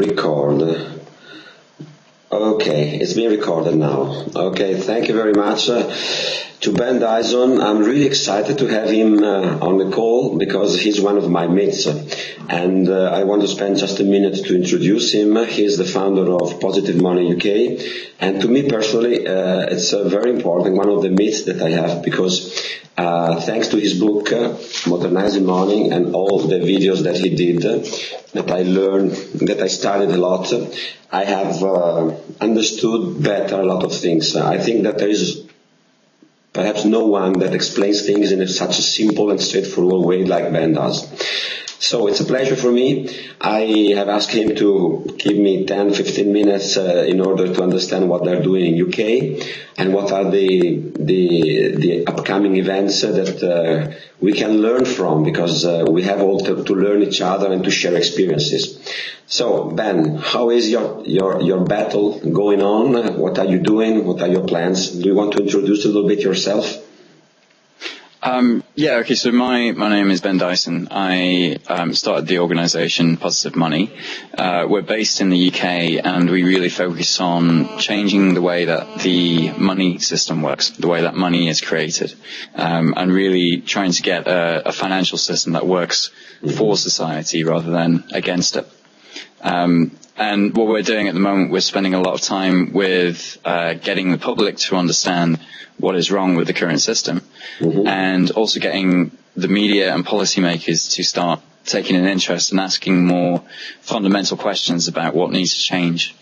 Record. Okay, it's being recorded now. Okay, thank you very much to Ben Dyson. I'm really excited to have him on the call because he's one of my mates, and I want to spend just a minute to introduce him. He's the founder of Positive Money UK, and to me personally, it's very important, one of the myths that I have, because thanks to his book, Modernising Money, and all the videos that he did, that I learned, that I studied a lot, I have understood better a lot of things. I think that there is perhaps no one that explains things in such a simple and straightforward way like Ben does. So it's a pleasure for me. I have asked him to give me 10-15 minutes in order to understand what they're doing in UK and what are the upcoming events that we can learn from, because we have all to learn each other and to share experiences. So Ben, how is your battle going on? What are you doing? What are your plans? Do you want to introduce a little bit yourself? Okay, so my name is Ben Dyson. I started the organization Positive Money. We're based in the UK, and we really focus on changing the way that the money system works, the way that money is created, and really trying to get a financial system that works for society rather than against it. And what we're doing at the moment, we're spending a lot of time with getting the public to understand what is wrong with the current system, and also getting the media and policymakers to start taking an interest in asking more fundamental questions about what needs to change.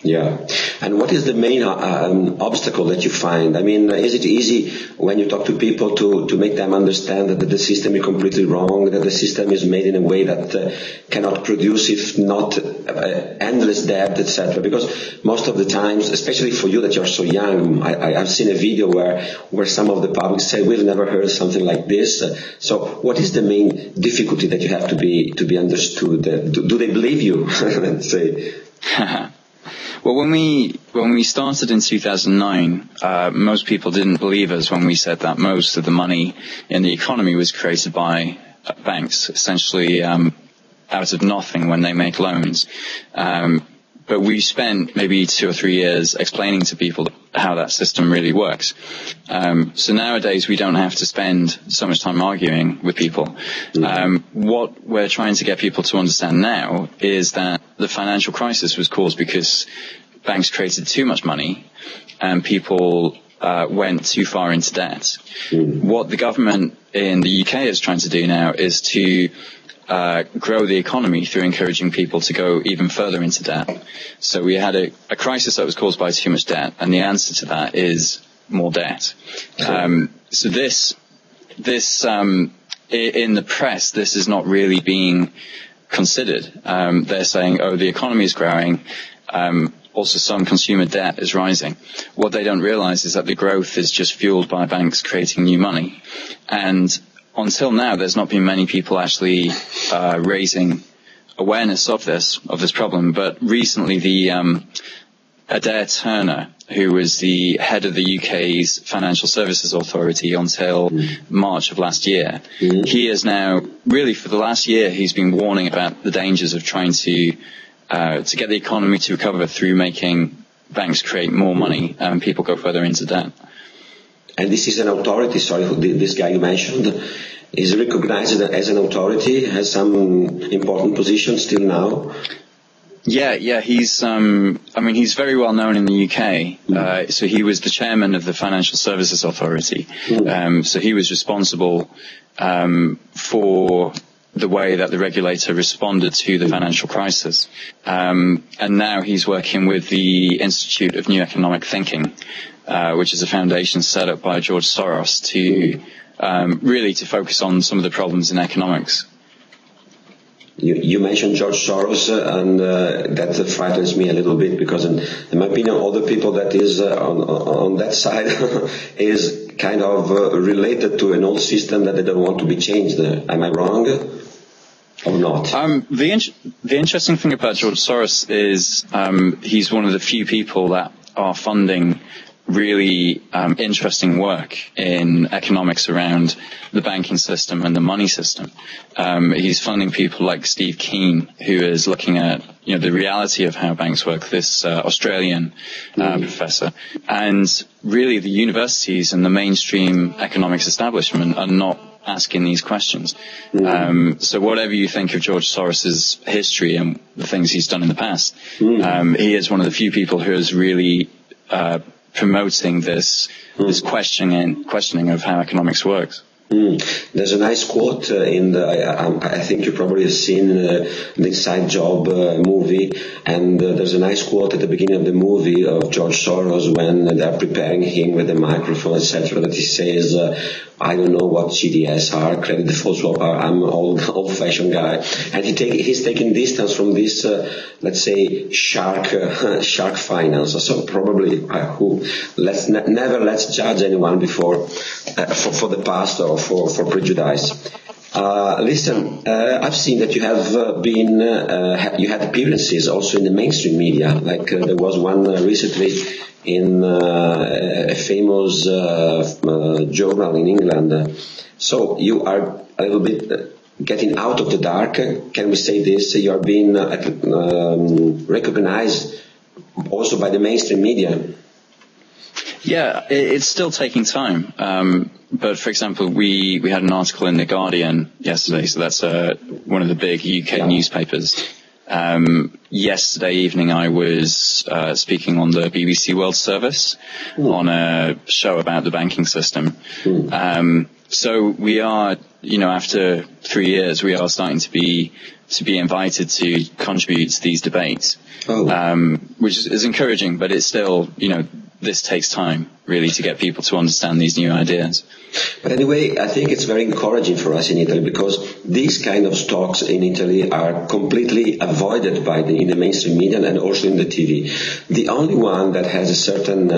Yeah. And what is the main obstacle that you find? I mean, is it easy when you talk to people to make them understand that the system is completely wrong, that the system is made in a way that cannot produce, if not endless debt, etc.? Because most of the times, especially for you that you're so young, I've seen a video where some of the public say, we've never heard something like this. So what is the main difficulty that you have to be understood? Do they believe you? Let's say. Well, when we started in 2009, most people didn't believe us when we said that most of the money in the economy was created by banks, essentially out of nothing when they make loans. But we spent maybe 2 or 3 years explaining to people how that system really works. So nowadays we don't have to spend so much time arguing with people. What we're trying to get people to understand now is that the financial crisis was caused because banks created too much money and people went too far into debt. What the government in the UK is trying to do now is to grow the economy through encouraging people to go even further into debt. So we had a crisis that was caused by too much debt, and the answer to that is more debt. So this in the press, this is not really being considered. They're saying, oh, the economy is growing. Also, some consumer debt is rising. What they don't realize is that the growth is just fueled by banks creating new money. And until now, there's not been many people actually raising awareness of this problem. But recently, Adair Turner, who was the head of the UK's Financial Services Authority until March of last year, he is now, really for the last year, he's been warning about the dangers of trying to get the economy to recover through making banks create more money and people go further into debt. And this is an authority, this guy you mentioned, is recognized as an authority, has some important position still now? Yeah, he's very well known in the UK. So he was the chairman of the Financial Services Authority. So he was responsible for the way that the regulator responded to the financial crisis. And now he's working with the Institute of New Economic Thinking, which is a foundation set up by George Soros to really to focus on some of the problems in economics. You mentioned George Soros, and that frightens me a little bit, because in my opinion, all the people that is on that side is kind of related to an old system that they don't want to be changed. Am I wrong or not? The interesting thing about George Soros is he's one of the few people that are funding really interesting work in economics around the banking system and the money system. He's funding people like Steve Keen, who is looking at the reality of how banks work, this Australian professor. And really the universities and the mainstream economics establishment are not asking these questions. So whatever you think of George Soros's history and the things he's done in the past, he is one of the few people who is really promoting this questioning of how economics works. There's a nice quote in the, I think you probably have seen the Inside Job movie, and there's a nice quote at the beginning of the movie of George Soros when they're preparing him with the microphone, etc., that he says, I don't know what CDS are, credit default swap are, I'm an old-fashioned guy. And he's taking distance from this, let's say, shark finance. So probably, never let's judge anyone before, for the past or for prejudice. Listen, I've seen that you have you had appearances also in the mainstream media, like there was one recently in a famous journal in England. So you are a little bit getting out of the dark. Can we say this? You are being recognized also by the mainstream media. Yeah, it's still taking time. But for example, we had an article in The Guardian yesterday, so that's one of the big UK newspapers. Yesterday evening I was speaking on the BBC World Service on a show about the banking system. So we are, after 3 years, we are starting to be invited to contribute to these debates, which is encouraging, but it's still, this takes time, really, to get people to understand these new ideas. But anyway, I think it's very encouraging for us in Italy, because these kind of talks in Italy are completely avoided in the mainstream media and also in the TV. The only one that has a certain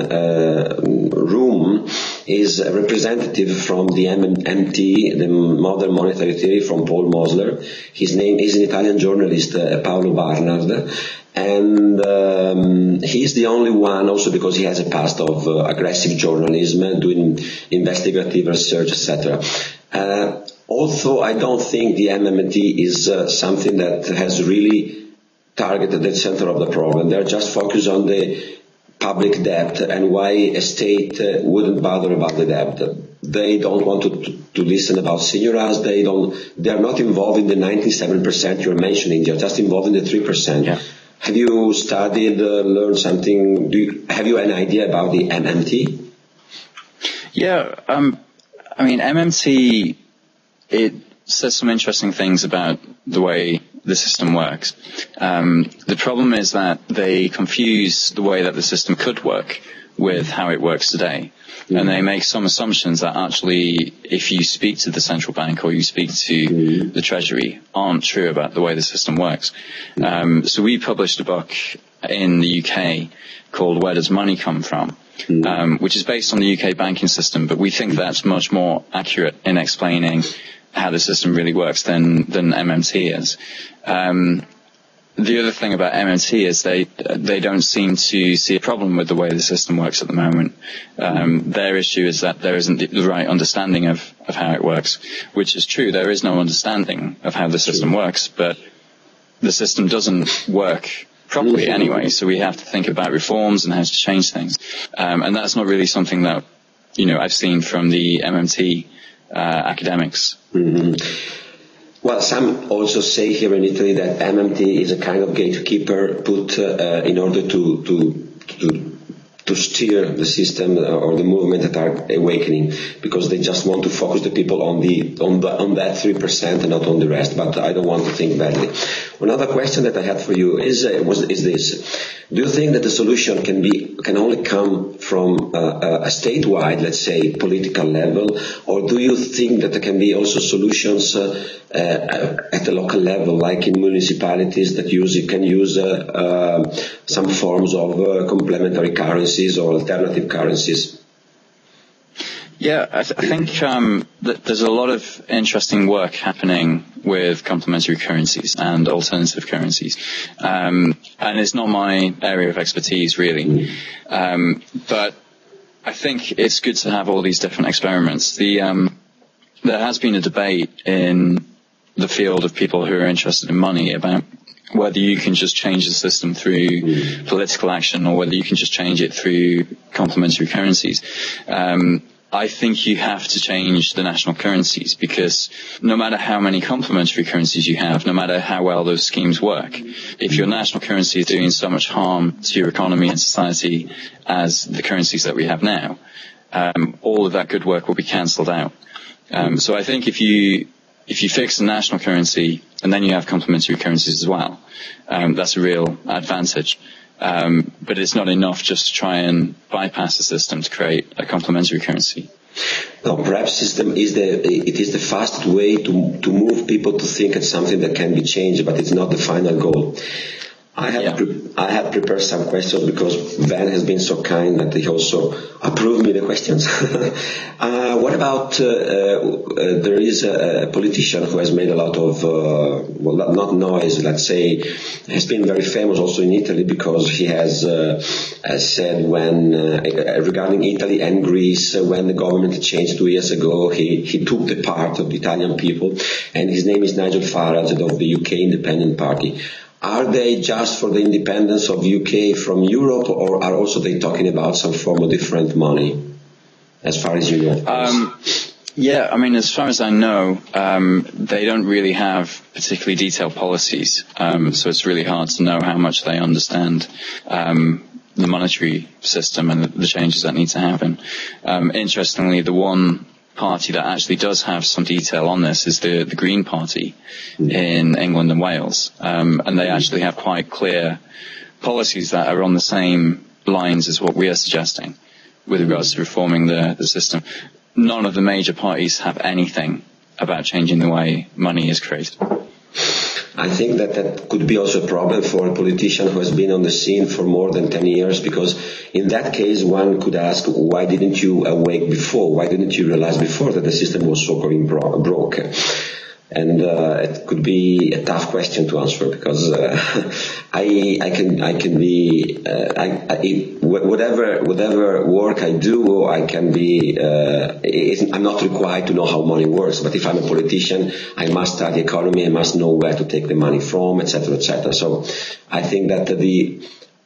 room is a representative from the MMT, the Modern Monetary Theory, from Paul Mosler. His name is an Italian journalist, Paolo Barnard. And he's the only one, also because he has a past of aggressive journalism, doing investigative research, etc. Although I don't think the MMT is something that has really targeted the center of the problem. They're just focused on the public debt and why a state wouldn't bother about the debt. They don't want to listen about seniors. They're not involved in the 97% you're mentioning. They're just involved in the 3%. Yeah. Have you studied, learned something? Have you an idea about the MMT? Yeah, MMT, it says some interesting things about the way the system works. The problem is that they confuse the way that the system could work with how it works today. And they make some assumptions that actually, if you speak to the central bank or you speak to the Treasury, aren't true about the way the system works. So we published a book in the UK called Where Does Money Come From? Which is based on the UK banking system, but we think that's much more accurate in explaining how the system really works than MMT is. The other thing about MMT is they don't seem to see a problem with the way the system works at the moment. Their issue is that there isn't the right understanding of how it works, which is true. There is no understanding of how the system works, but the system doesn't work properly anyway, so we have to think about reforms and how to change things. And that's not really something that, I've seen from the MMT academics. Well, some also say here in Italy that MMT is a kind of gatekeeper put in order to steer the system or the movement that are awakening, because they just want to focus the people on that 3% and not on the rest. But I don't want to think badly. Another question that I had for you is this: do you think that the solution can only come from a statewide, let's say, political level, or do you think that there can be also solutions at the local level, like in municipalities that can use some forms of complementary currencies or alternative currencies? Yeah, I think that there's a lot of interesting work happening with complementary currencies and alternative currencies. And it's not my area of expertise, really. But I think it's good to have all these different experiments. There has been a debate in the field of people who are interested in money about whether you can just change the system through political action or whether you can just change it through complementary currencies. I think you have to change the national currencies, because no matter how many complementary currencies you have, no matter how well those schemes work, if your national currency is doing so much harm to your economy and society as the currencies that we have now, all of that good work will be cancelled out. So I think if you fix the national currency and then you have complementary currencies as well, that's a real advantage. But it's not enough just to try and bypass the system to create a complementary currency. No, perhaps it is the fastest way to move people to think it's something that can be changed, but it's not the final goal. I had prepared some questions because Ben has been so kind that he also approved me the questions. What about there is a politician who has made a lot of not noise, let's say, has been very famous also in Italy because he has said when regarding Italy and Greece, when the government changed 2 years ago, he took the part of the Italian people, and his name is Nigel Farage of the UK Independent Party. Are they just for the independence of UK from Europe, or are also they talking about some form of different money, as far as you know? Yeah, I mean, as far as I know, they don't really have particularly detailed policies, so it's really hard to know how much they understand the monetary system and the changes that need to happen. Interestingly, the one party that actually does have some detail on this is the Green Party in England and Wales, and they actually have quite clear policies that are on the same lines as what we are suggesting with regards to reforming the system. None of the major parties have anything about changing the way money is created. I think that could be also a problem for a politician who has been on the scene for more than 10 years, because in that case one could ask, why didn't you awake before? Why didn't you realize before that the system was so-called broke? And it could be a tough question to answer, because I can be whatever work I do, I can be I'm not required to know how money works. But if I'm a politician, I must study economy, I must know where to take the money from, etc., etc. So I think that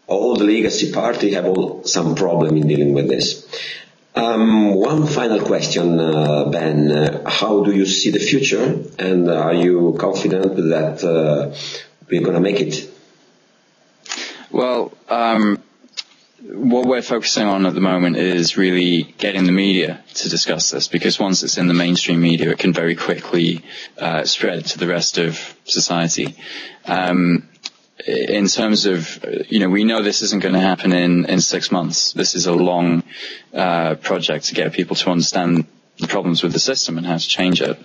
all the legacy party have some problem in dealing with this. One final question, Ben. How do you see the future, and are you confident that we're going to make it? Well, what we're focusing on at the moment is really getting the media to discuss this, because once it's in the mainstream media, it can very quickly spread to the rest of society. In terms of, we know this isn't going to happen in 6 months. This is a long project to get people to understand the problems with the system and how to change it.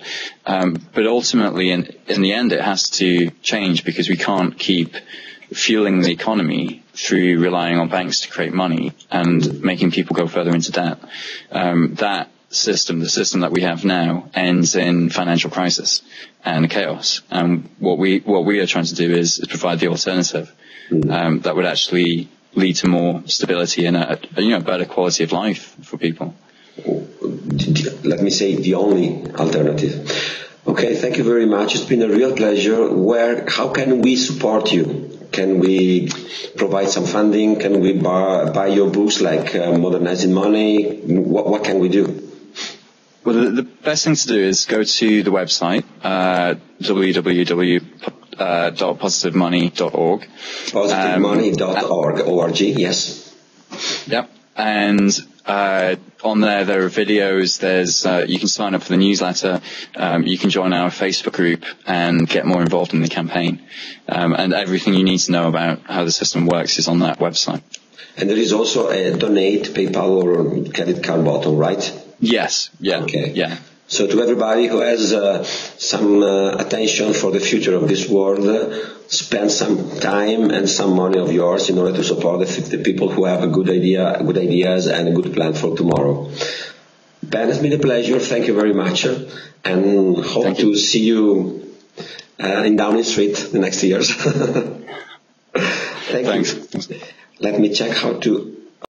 But ultimately, in the end, it has to change, because we can't keep fueling the economy through relying on banks to create money and making people go further into debt. That system, the system that we have now, ends in financial crisis and chaos. And what we are trying to do is provide the alternative that would actually lead to more stability and a better quality of life for people. Let me say the only alternative. Okay, thank you very much. It's been a real pleasure. How can we support you? Can we provide some funding? Can we buy your books like Modernizing Money? What can we do? Well, the best thing to do is go to the website, www.positivemoney.org. PositiveMoney.org, yes. Yep. And on there are videos. You can sign up for the newsletter. You can join our Facebook group and get more involved in the campaign. And everything you need to know about how the system works is on that website. And there is also a donate, PayPal or credit card button, right? Yes. Yeah. Okay. Yeah. So to everybody who has some attention for the future of this world, spend some time and some money of yours in order to support the people who have good ideas and a good plan for tomorrow. Ben, it's been a pleasure. Thank you very much, and hope to see you in Downing Street the next years. Thanks. You. Let me check how to